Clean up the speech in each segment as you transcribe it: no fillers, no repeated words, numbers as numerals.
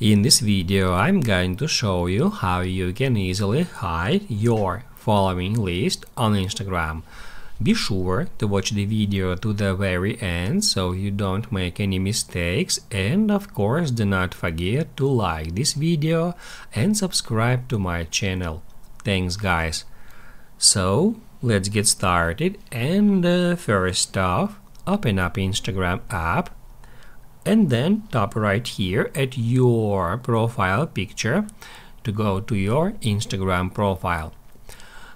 In this video, I'm going to show you how you can easily hide your following list on Instagram. Be sure to watch the video to the very end so you don't make any mistakes, and of course do not forget to like this video and subscribe to my channel. Thanks guys. So let's get started, and first off, open up Instagram app and then tap right here at your profile picture to go to your Instagram profile.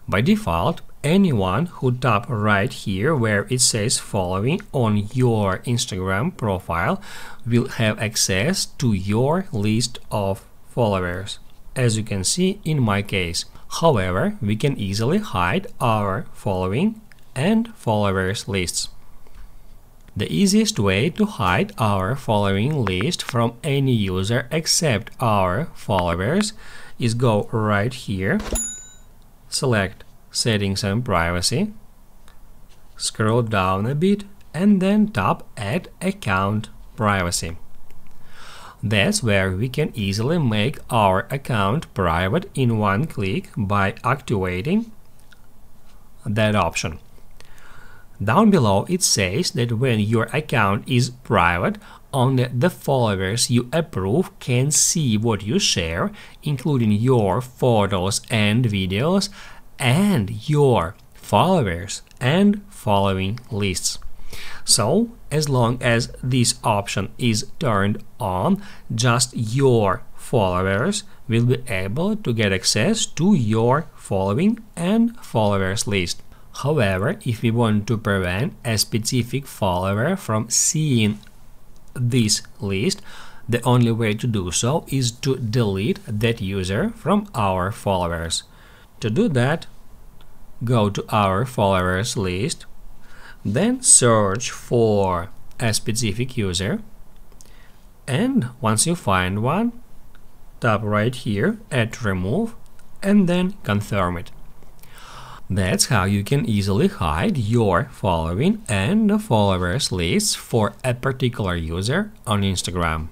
By default, anyone who tap right here where it says following on your Instagram profile will have access to your list of followers, as you can see in my case. However, we can easily hide our following and followers lists. The easiest way to hide our following list from any user except our followers is go right here, select Settings and Privacy, scroll down a bit and then tap Add Account Privacy. That's where we can easily make our account private in one click by activating that option. Down below it says that when your account is private, only the followers you approve can see what you share, including your photos and videos, and your followers and following lists. So, as long as this option is turned on, just your followers will be able to get access to your following and followers list. However, if we want to prevent a specific follower from seeing this list, the only way to do so is to delete that user from our followers. To do that, go to our followers list, then search for a specific user, and once you find one, tap right here at remove and then confirm it. That's how you can easily hide your following and followers lists for a particular user on Instagram.